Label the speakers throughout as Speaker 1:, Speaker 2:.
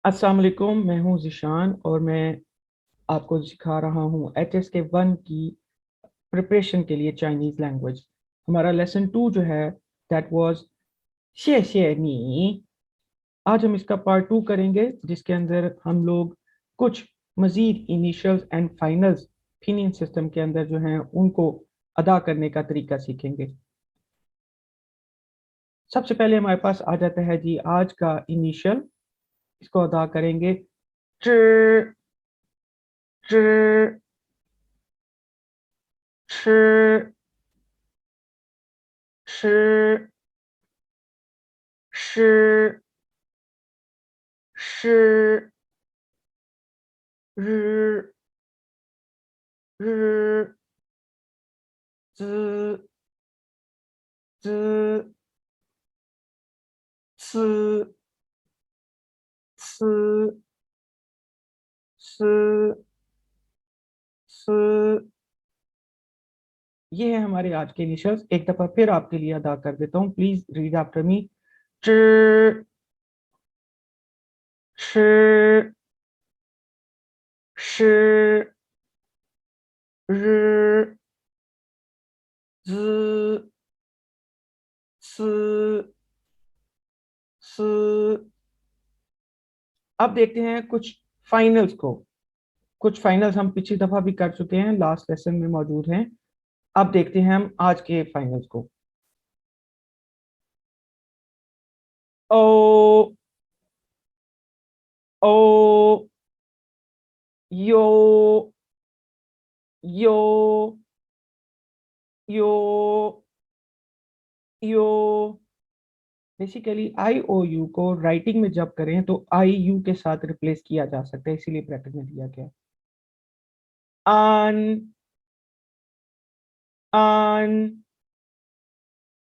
Speaker 1: अस्सलाम वालेकुम। मैं हूं जिशान और मैं आपको सिखा रहा हूं HSK 1 की प्रिपरेशन के लिए चाइनीज लैंग्वेज। हमारा लेसन 2 जो है दैट वाज शे शे नी। आज हम इसका पार्ट 2 करेंगे जिसके अंदर हम लोग कुछ मजीद इनिशियल्स एंड फाइनल्स फिनिंग सिस्टम के अंदर जो हैं उनको अदा करने का तरीका सीखेंगे। सबसे पहले हमारे पास आ जाता है जी आज का इनिशियल। इसको अदा करेंगे च च श श श श र र z z c c s s। ये है हमारे आज के इनिशियल्स। एक दफा फिर आपके लिए अदा कर देता हूँ, प्लीज रीड आफ्टर मी। च श श र z s स। अब देखते हैं कुछ फाइनल्स को। कुछ फाइनल्स हम पिछली दफा भी कर चुके हैं, लास्ट लेसन में मौजूद हैं। अब देखते हैं हम आज के फाइनल्स को। ओ ओ यो यो यो यो। बेसिकली आई ओ यू को राइटिंग में जब करें तो आई यू के साथ रिप्लेस किया जा सकता है, इसीलिए ब्रैकेट में दिया गया। आन आन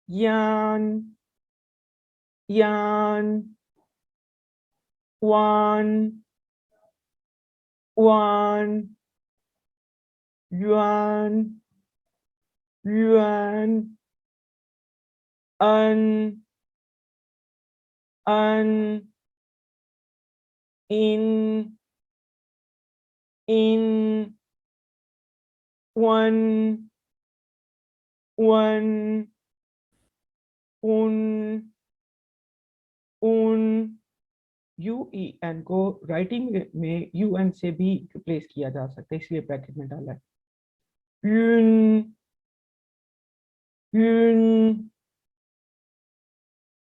Speaker 1: यान यान वान वान yuan yuan an an in one one उन। यू ई एन को राइटिंग में यू एन से भी रिप्लेस किया जा सकता है, इसलिए ब्रैकेट में डाला है। यून यून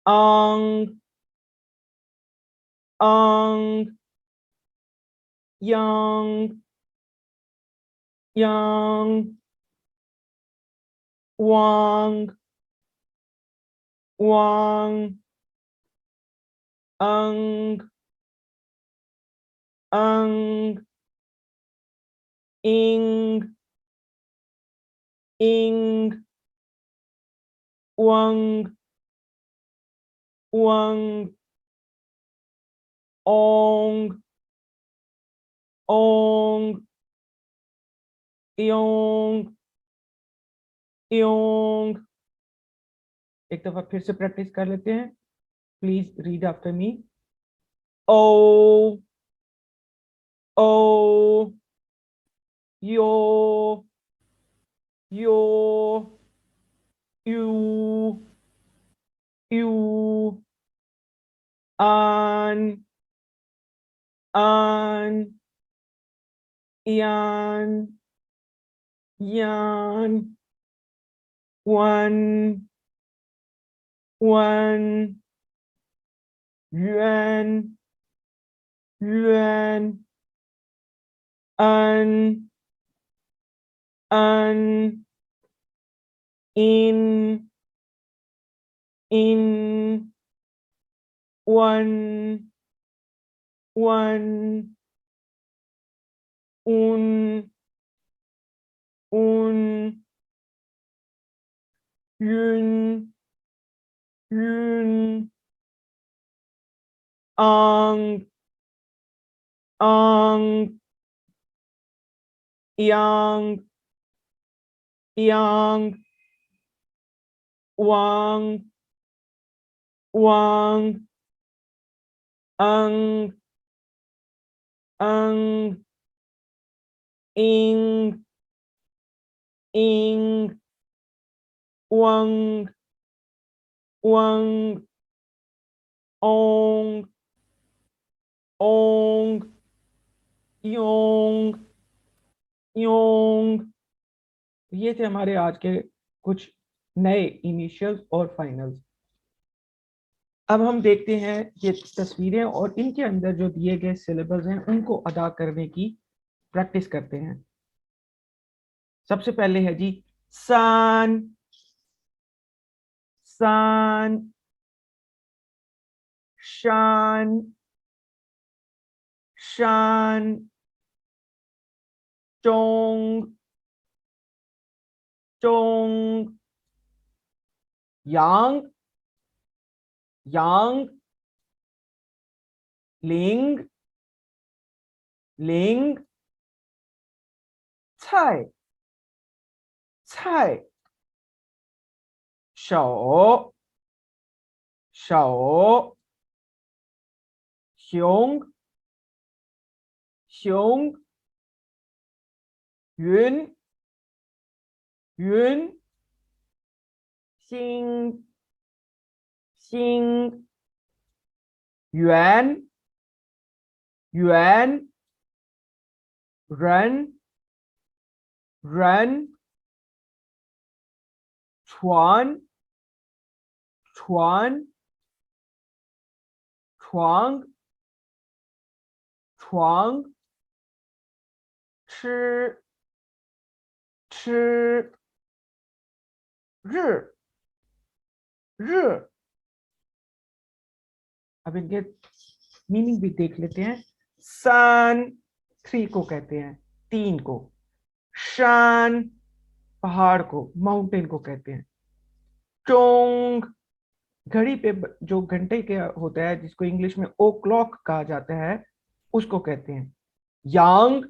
Speaker 1: आंग आंग यांग यांग वांग वांग अंग अंग इंग इंग वांग वांग ओंग ओंग योंग योंग। एक दफा फिर से प्रैक्टिस कर लेते हैं, प्लीज रीड आफ्टर मी। ओ ओ यो यो यू यू आन आन यान यान वन वन yuan yuan an an in one one un yun yun ang ang, yang, yang, wang, wang, ang, ing, ing, wang, wang, ong, ong, yong, yong। ये थे हमारे आज के कुछ नए इनिशियल्स और फाइनल्स। अब हम देखते हैं ये तस्वीरें और इनके अंदर जो दिए गए सिलेबस हैं उनको अदा करने की प्रैक्टिस करते हैं। सबसे पहले है जी सान, सान, शान, शान, चोंग, चोंग, यांग, यांग, लिंग, लिंग, चाय, चाय, शौ, शौ, xiong, xiong, yun, yun, xing, xing, yuan, yuan, ren, ren, chuan, chuan, chuang, chuang, chi, chi, ri, ri। अब इनके मीनिंग भी देख लेते हैं। सन 3 को कहते हैं, 3 को। शान पहाड़ को, माउंटेन को कहते हैं। चोंग घड़ी पे जो घंटे के होता है जिसको इंग्लिश में ओ क्लॉक कहा जाता है उसको कहते हैं। यांग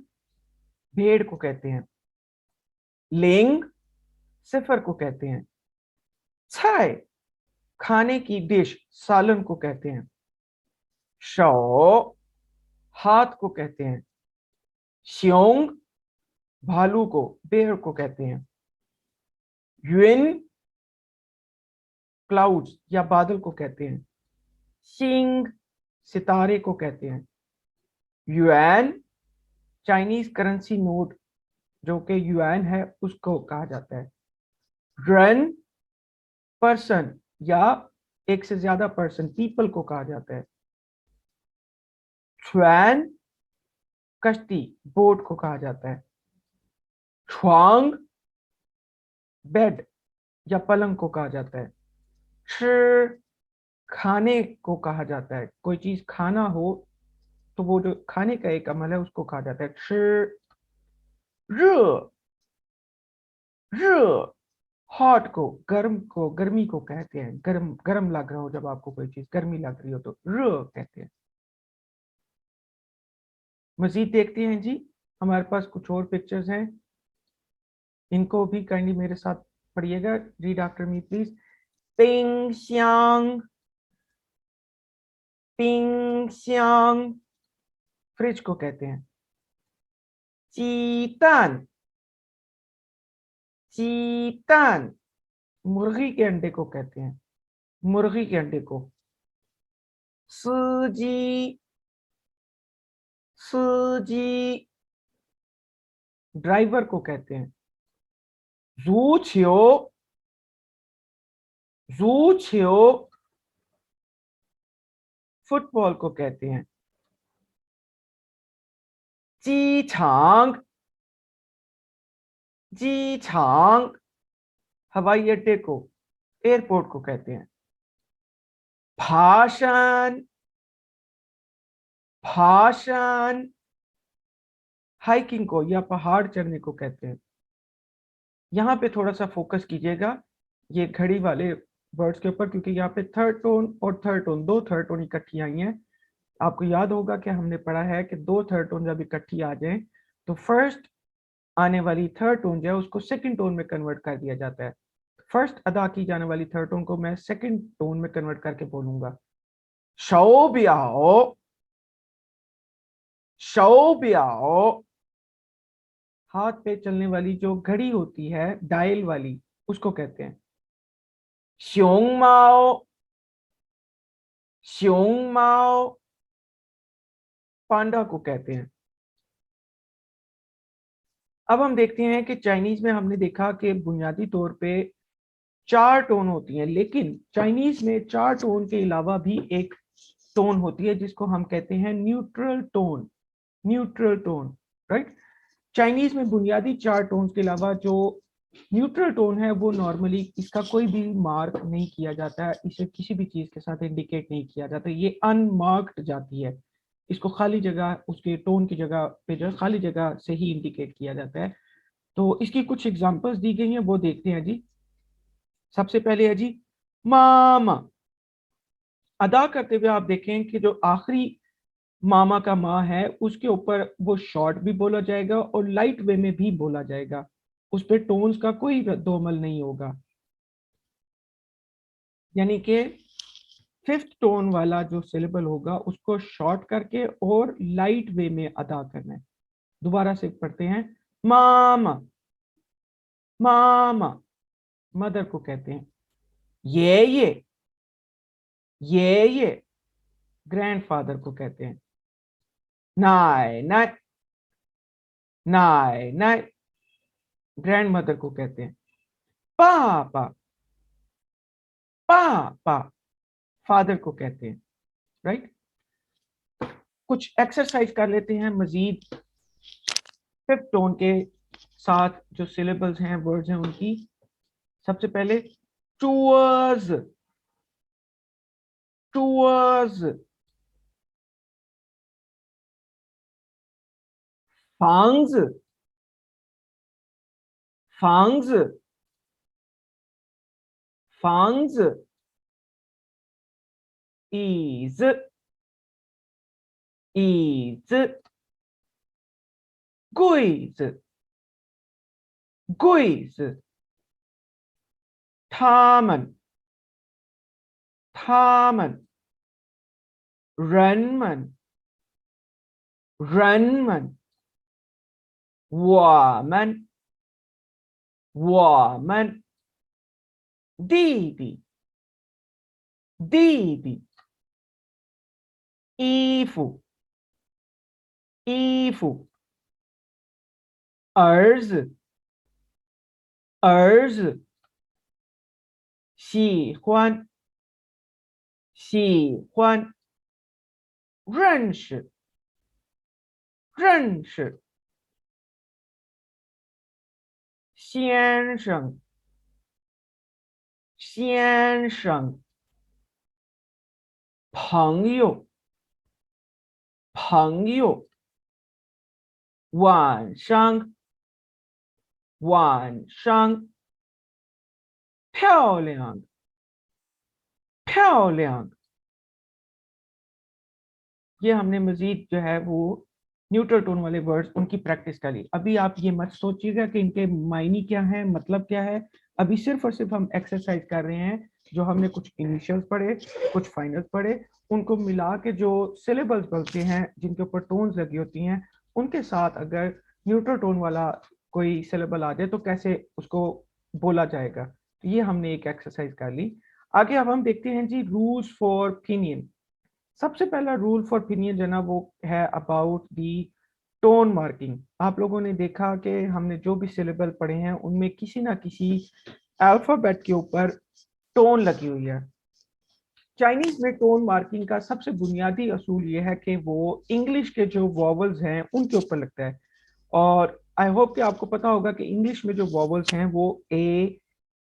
Speaker 1: भेड़ को कहते हैं। लिंग सिफर को कहते हैं। छाय खाने की डिश सालन को कहते हैं। शौ हाथ को कहते हैं। श्योंग भालू को, बेर को कहते हैं। युन क्लाउड्स या बादल को कहते हैं। सिंग सितारे को कहते हैं। युआन चाइनीज करेंसी नोट जो कि युआन है उसको कहा जाता है। रन पर्सन या एक से ज्यादा पर्सन पीपल को कहा जाता है। छुआन कश्ती बोट को कहा जाता है। छुआंग बेड या पलंग को कहा जाता है। श खाने को कहा जाता है, कोई चीज खाना हो तो वो जो खाने का एक अमल है उसको कहा जाता है। श र र हॉट को गर्मी को कहते हैं। गर्म गर्म लग रहा हो, जब आपको कोई चीज गर्मी लग रही हो तो र कहते हैं। मजीद देखते हैं जी, हमारे पास कुछ और पिक्चर्स हैं, इनको भी काइंडली मेरे साथ पढ़िएगा। Read after me please. Ping श्यांग, ping श्यांग fridge को कहते हैं। चीतान, चीतान मुर्गी के अंडे को कहते हैं, मुर्गी के अंडे को। सूजी, सूजी ड्राइवर को कहते हैं। जू छियो, जू छियो फुटबॉल को कहते हैं। जी छांग, जी छांग हवाई अड्डे को, एयरपोर्ट को कहते हैं। भाषण, भाषण हाइकिंग को या पहाड़ चढ़ने को कहते हैं। यहाँ पे थोड़ा सा फोकस कीजिएगा ये घड़ी वाले वर्ड्स के ऊपर, क्योंकि यहाँ पे थर्ड टोन और थर्ड टोन, दो थर्ड टोन इकट्ठी आई हैं। आपको याद होगा कि हमने पढ़ा है कि दो थर्ड टोन जब इकट्ठी आ जाएं तो फर्स्ट आने वाली थर्ड टोन जो है उसको सेकंड टोन में कन्वर्ट कर दिया जाता है। फर्स्ट अदा की जाने वाली थर्ड टोन को मैं सेकंड टोन में कन्वर्ट करके बोलूंगा। शो बियाओ, शो बियाओ। हाथ पे चलने वाली जो घड़ी होती है डायल वाली, उसको कहते हैं श्योंग माओ, श्योंग माओ। पांडा को कहते हैं। अब हम देखते हैं कि चाइनीज में हमने देखा कि बुनियादी तौर पे चार टोन होती हैं, लेकिन चाइनीज में चार टोन के अलावा भी एक टोन होती है जिसको हम कहते हैं neutral tone. Neutral tone, right. Chinese में बुनियादी चार टोन के अलावा जो न्यूट्रल टोन है वो नॉर्मली इसका कोई भी मार्क नहीं किया जाता है, इसे किसी भी चीज के साथ इंडिकेट नहीं किया जाता, ये अनमार्क्ड जाती है। इसको खाली जगह उसके टोन की जगह पे जो खाली जगह से ही इंडिकेट किया जाता है। तो इसकी कुछ एग्जांपल्स दी गई हैं, वो देखते हैं जी। सबसे पहले है जी मामा। अदा करते हुए आप देखें कि जो आखिरी मामा का माँ है उसके ऊपर वो शॉर्ट भी बोला जाएगा और लाइट वे में भी बोला जाएगा, उस पर टोन्स का कोई रद्दोमल नहीं होगा। यानी कि फिफ्थ टोन वाला जो सिलेबल होगा उसको शॉर्ट करके और लाइट वे में अदा करना है। दोबारा से पढ़ते हैं। मामा, मामा मदर को कहते हैं। ये ये ग्रैंडफादर को कहते हैं। नाय नाय, नाय नाय ग्रैंड मदर को कहते हैं। पापा, पापा फादर को कहते हैं, राइट। कुछ एक्सरसाइज कर लेते हैं मजीद फिफ्थ टोन के साथ जो सिलेबल्स हैं वर्ड्स हैं उनकी। सबसे पहले टूवर्ड्स, टूवर्ड्स। फांग्स, फांग्स, फांग्स। इज, इज। गुइज, गुइज। 他们，他们。人们，人们。我们，我们。弟弟，弟弟。衣服，衣服。儿子，儿子。喜欢，喜欢。认识，认识。先生，先生。朋友，朋友。晚上，晚上。漂亮，漂亮। ये हमने मजीद जो है वो न्यूट्रल टोन वाले वर्ड्स उनकी प्रैक्टिस कर ली। अभी आप ये मत सोचिएगा कि इनके मायने क्या है, मतलब क्या है। अभी सिर्फ और सिर्फ हम एक्सरसाइज कर रहे हैं। जो हमने कुछ इनिशियल्स पढ़े, कुछ फाइनल्स पढ़े, उनको मिला के जो सिलेबल्स बनते हैं जिनके ऊपर टोन्स लगी होती हैं, उनके साथ अगर न्यूट्रल टोन वाला कोई सिलेबल आ जाए तो कैसे उसको बोला जाएगा। तो ये हमने एक एक्सरसाइज कर ली। आगे अब हम देखते हैं जी रूल्स फॉर ओपिनियन। सबसे पहला रूल फॉर ओपिनियन जो ना वो है अबाउट दी टोन मार्किंग। आप लोगों ने देखा कि हमने जो भी सिलेबल पढ़े हैं उनमें किसी ना किसी अल्फाबेट के ऊपर टोन लगी हुई है। चाइनीज में टोन मार्किंग का सबसे बुनियादी असूल ये है कि वो इंग्लिश के जो वॉवल्स हैं उनके ऊपर लगता है। और आई होप कि आपको पता होगा कि इंग्लिश में जो वॉवल्स हैं वो ए,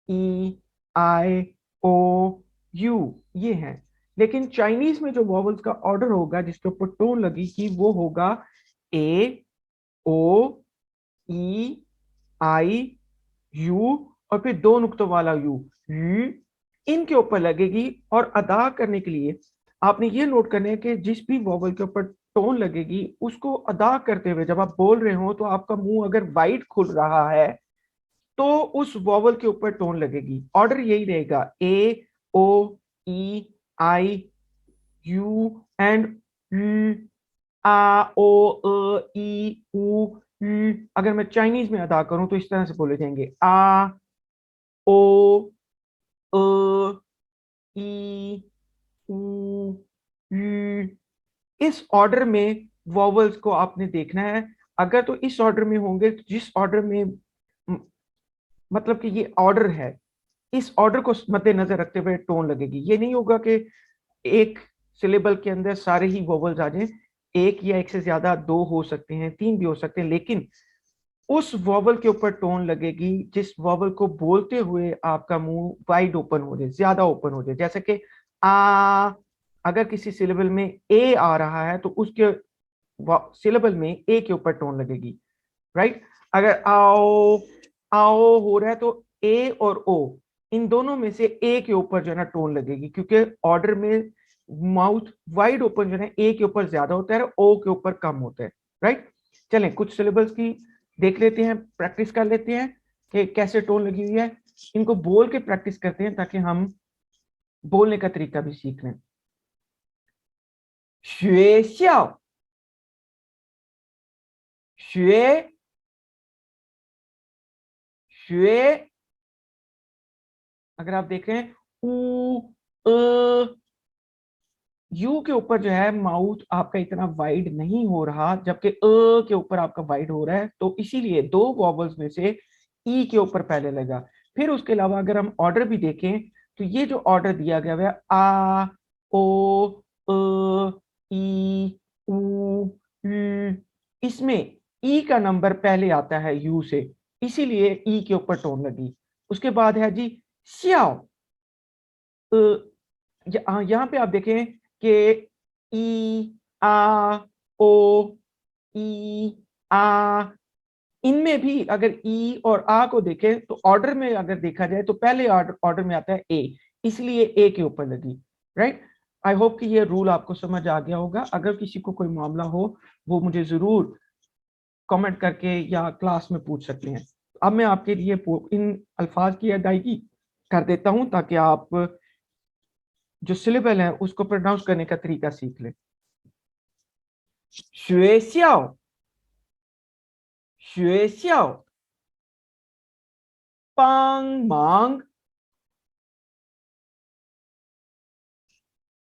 Speaker 1: ई, आई, ओ, यू ये हैं। लेकिन चाइनीज में जो वॉवल्स का ऑर्डर होगा जिसके ऊपर टोन लगेगी वो होगा ए, ओ, ई, आई, यू और फिर दो नुक्तों वाला यू, इनके ऊपर लगेगी। और अदा करने के लिए आपने ये नोट करना है कि जिस भी वॉवल के ऊपर टोन लगेगी उसको अदा करते हुए जब आप बोल रहे हो तो आपका मुंह अगर वाइड खुल रहा है तो उस वॉवल के ऊपर टोन लगेगी। ऑर्डर यही रहेगा, ए ओ ई आई यू एंड आ ओ ई ऊ। अगर मैं चाइनीज में अदा करूं तो इस तरह से बोले जाएंगे, आ ओ ई ऊ यू। इस ऑर्डर में वॉवल्स को आपने देखना है। अगर तो इस ऑर्डर में होंगे तो जिस ऑर्डर में मतलब कि ये ऑर्डर है, इस ऑर्डर को मद्देनजर रखते हुए टोन लगेगी। ये नहीं होगा कि एक सिलेबल के अंदर सारे ही वोवल्स आ जाएं। एक या एक से ज्यादा, दो हो सकते हैं, तीन भी हो सकते हैं, लेकिन उस वॉवल के ऊपर टोन लगेगी जिस वॉवल को बोलते हुए आपका मुंह वाइड ओपन हो जाए, ज्यादा ओपन हो जाए। जैसे कि आ, अगर किसी सिलेबल में ए आ रहा है तो उसके सिलेबल में ए के ऊपर टोन लगेगी, राइट। अगर आओ आओ हो रहा है तो ए और ओ, इन दोनों में से ए के ऊपर जो है ना टोन लगेगी, क्योंकि ऑर्डर में माउथ वाइड ओपन जो है ए के ऊपर ज्यादा होता है, ओ के ऊपर कम होता है, राइट। चलें कुछ सिलेबल्स की देख लेते हैं, प्रैक्टिस कर लेते हैं कि कैसे टोन लगी हुई है। इनको बोल के प्रैक्टिस करते हैं ताकि हम बोलने का तरीका भी सीख लें। 学校学学 अगर आप देख रहे हैं ऊ यू के ऊपर जो है माउथ आपका इतना वाइड नहीं हो रहा, जबकि के ऊपर आपका वाइड हो रहा है, तो इसीलिए दो वॉवल्स में से ई के ऊपर पहले लगा। फिर उसके अलावा अगर हम ऑर्डर भी देखें तो ये जो ऑर्डर दिया गया है, आ ओ ई ऊ इसमें ई का नंबर पहले आता है यू से, इसीलिए ई के ऊपर टोन लगी। उसके बाद है जी श्याओ। यहाँ पे आप देखें कि ई आ ओ ई आ, इनमें भी अगर ई और आ को देखें तो ऑर्डर में अगर देखा जाए तो पहले ऑर्डर ऑर्डर में आता है ए, इसलिए ए के ऊपर लगी, राइट। आई होप कि ये रूल आपको समझ आ गया होगा। अगर किसी को कोई मामला हो वो मुझे जरूर कमेंट करके या क्लास में पूछ सकते हैं। अब मैं आपके लिए इन अल्फाज की अदायगी कर देता हूं ताकि आप जो सिलेबल है उसको प्रोनाउंस करने का तरीका सीख लें। 学校学校帮忙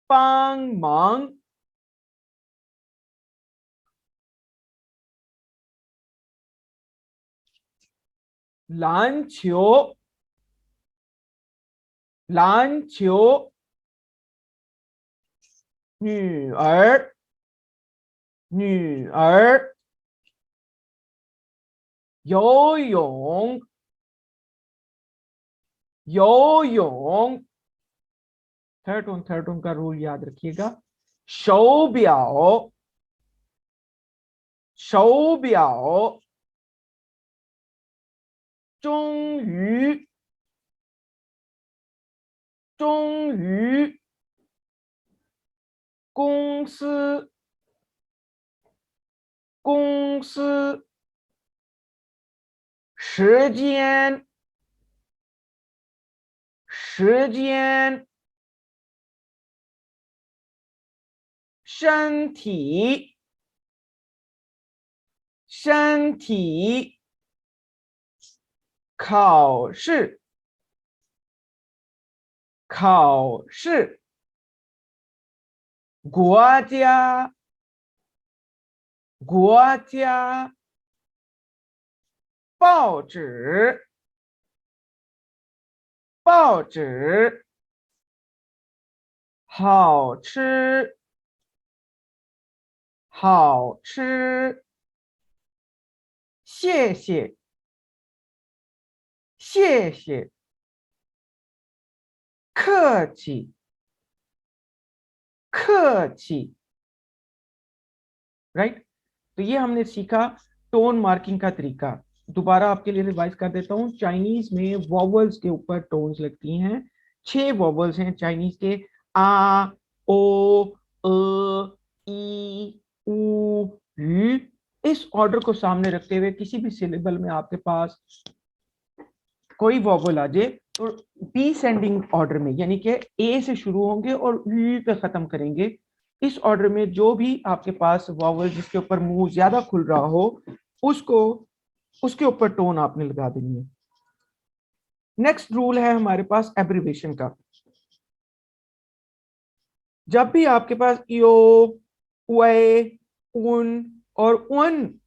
Speaker 1: 帮忙篮球篮球女儿女儿游泳游泳थर्ड टोन का रूल याद रखिएगा। 手表手表终于终于公司公司时间时间身体身体考试考试国家国家报纸报纸好吃好吃谢谢谢谢客气客气, राइट। तो ये हमने सीखा टोन मार्किंग का तरीका। दोबारा आपके लिए रिवाइज कर देता हूँ। चाइनीज में वॉवल्स के ऊपर टोन्स लगती हैं। 6 वॉवल्स हैं चाइनीज के, आ ओ, अ, ई, ऊ, ल, इस ऑर्डर को सामने रखते हुए किसी भी सिलेबल में आपके पास कोई वॉवल आ जाए तो डिसेंडिंग ऑर्डर में, यानी कि ए से शुरू होंगे और ल पे खत्म करेंगे, इस ऑर्डर में जो भी आपके पास वॉवल जिसके ऊपर मुंह ज्यादा खुल रहा हो उसको उसके ऊपर टोन आपने लगा देनी है। नेक्स्ट रूल है हमारे पास एब्रिवेशन का। जब भी आपके पास यो, वे, उन और उन,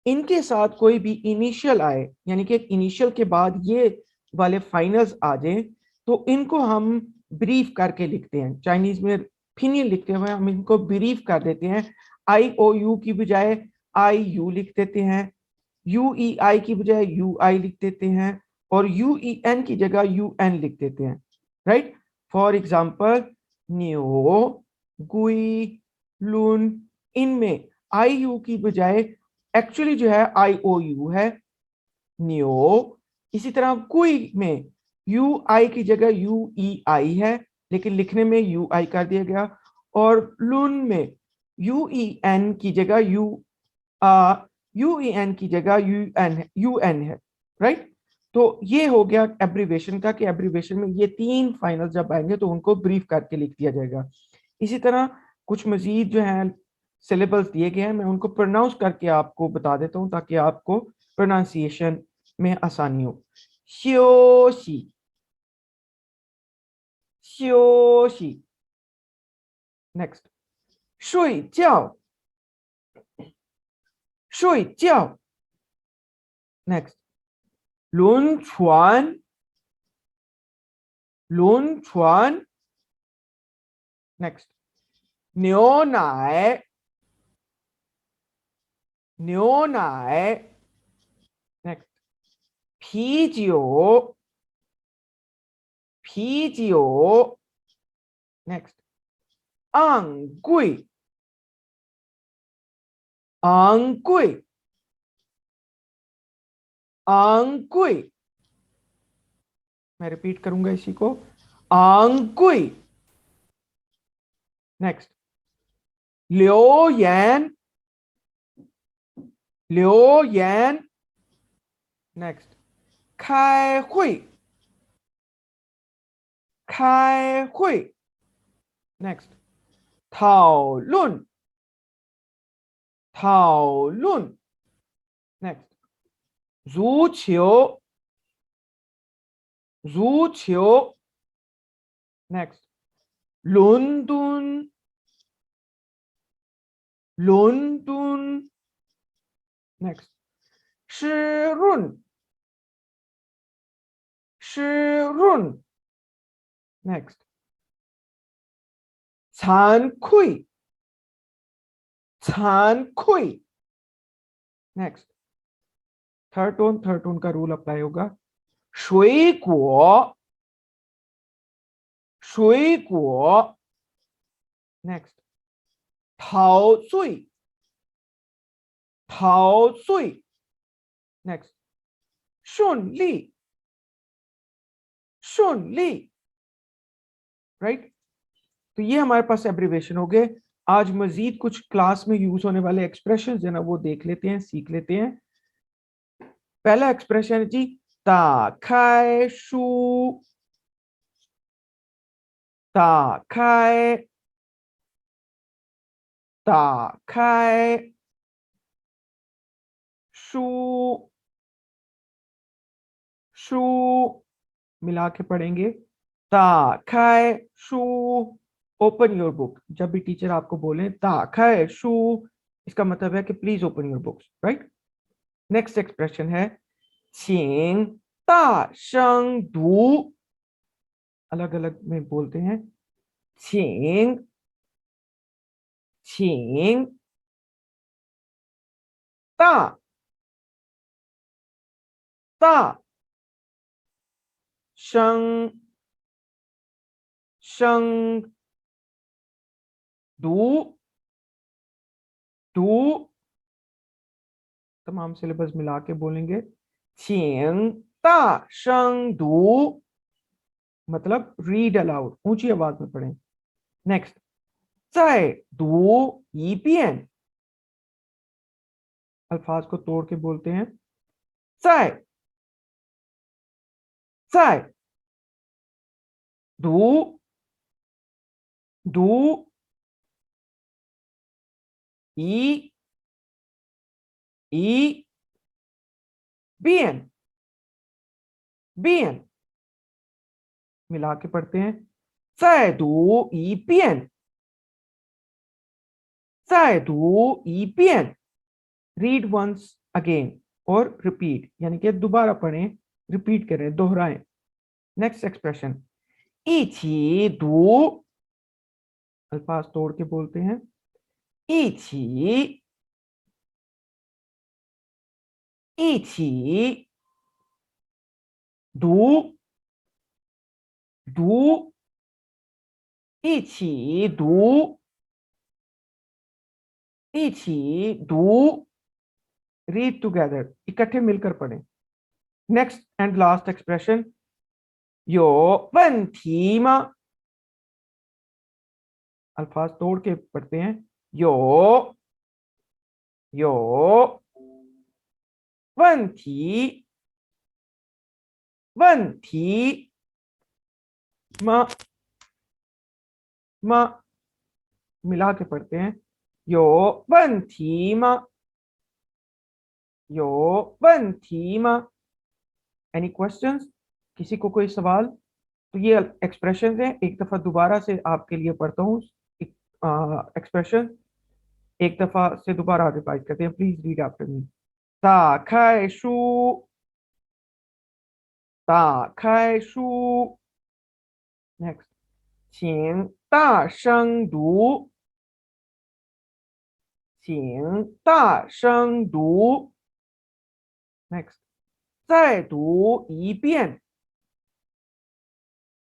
Speaker 1: इनके साथ कोई भी इनिशियल आए, यानी कि इनिशियल के बाद ये वाले फाइनल्स आ जाए, तो इनको हम ब्रीफ करके लिखते हैं। चाइनीज में फिनियल लिखते हुए हम इनको ब्रीफ कर देते हैं। आई ओ यू की बजाय आई यू लिख देते हैं, यू ई आई की बजाय यू आई लिख देते हैं, और यू ई एन की जगह यू एन लिख देते हैं। राइट, फॉर एग्जाम्पल न्यो, गुई, लून, इनमें आई यू की बजाय एक्चुअली जो है आई ओ यू है, न्यो। इसी तरह कुई में यू आई की जगह यू ई आई है, लेकिन लिखने में यू आई कर दिया गया। और लून में यू ई एन की जगह यू ई एन की जगह यू एन है। राइट, तो ये हो गया एब्रीवेशन का, कि एब्रीवेशन में ये तीन फाइनल जब आएंगे तो उनको ब्रीफ करके लिख दिया जाएगा। इसी तरह कुछ मजीद जो है सिलेबल्स दिए गए हैं, मैं उनको प्रोनाउंस करके आपको बता देता हूं ताकि आपको प्रोनाउंसिएशन में आसानी हो। श्योशी, श्योशी। नेक्स्ट, 睡觉, 睡觉。नेक्स्ट, 轮船，轮船。नेक्स्ट, 牛奶，牛奶。नेक्स्ट, 啤酒，啤酒。नेक्स्ट, 昂贵，昂贵，昂贵। मैं रिपीट करूंगा इसी को, 昂贵。नेक्स्ट, 留言，留言。नेक्स्ट, 开会，开会。नेक्स्ट, 讨论，讨论。नेक्स्ट, 足球，足球。नेक्स्ट, 伦敦，伦敦。नेक्स्ट, 湿润，湿润。नेक्स्ट, 惭愧，惭愧। नेक्स्ट, थर्ड टोन का रूल अप्लाई होगा। 水果，水果。नेक्स्ट, 陶醉，陶醉。नेक्स्ट, 顺利，顺利। राइट, तो ये हमारे पास एब्रीवेशन हो गए। आज मजीद कुछ क्लास में यूज होने वाले एक्सप्रेशन है ना, वो देख लेते हैं, सीख लेते हैं। पहला एक्सप्रेशन है जी, 打开书，打开，打开书，书मिला के पढ़ेंगे। 打开书, ओपन योर बुक। जब भी टीचर आपको बोले 打开书, इसका मतलब है कि please open your books. Right, next expression है 请大声读, अलग अलग में बोलते हैं। 请，请大，大声，声读，读। तमाम सिलेबस मिला के बोलेंगे। 请大声读, मतलब रीड अलाउड, ऊंची आवाज में पढ़ें। नेक्स्ट 再读一遍 अल्फाज को तोड़ के बोलते हैं 再读读一遍 遍 मिला के पढ़ते हैं 再读一遍再读一遍 रीड वंस अगेन और रिपीट यानी कि दोबारा पढ़ें रिपीट करें दोहराएं नेक्स्ट एक्सप्रेशन 一起读 अल्फाज तोड़ के बोलते हैं 一起一起读读一起读一起读 रीड टुगेदर इकट्ठे मिलकर पढ़ें नेक्स्ट एंड लास्ट एक्सप्रेशन 有问题吗 अल्फाज तोड़ के पढ़ते हैं 有问题问题吗 मिला के पढ़ते हैं 有问题吗有问题吗 एनी क्वेश्चंस किसी को कोई सवाल तो ये एक्सप्रेशन है एक दफा दोबारा से आपके लिए पढ़ता हूँ एक्सप्रेशन एक दफा से दोबारा रिवाइज करते हैं please read after me 打开书打开书 next 请大声读请大声读 next 再读一遍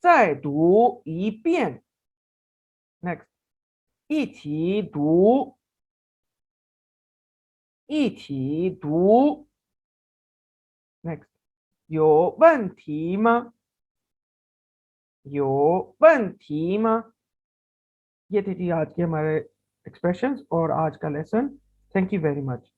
Speaker 1: 再读一遍 next 一起读一起读 next 有问题吗有问题吗 ये थे जी आज के हमारे एक्सप्रेशंस और आज का lesson thank you very much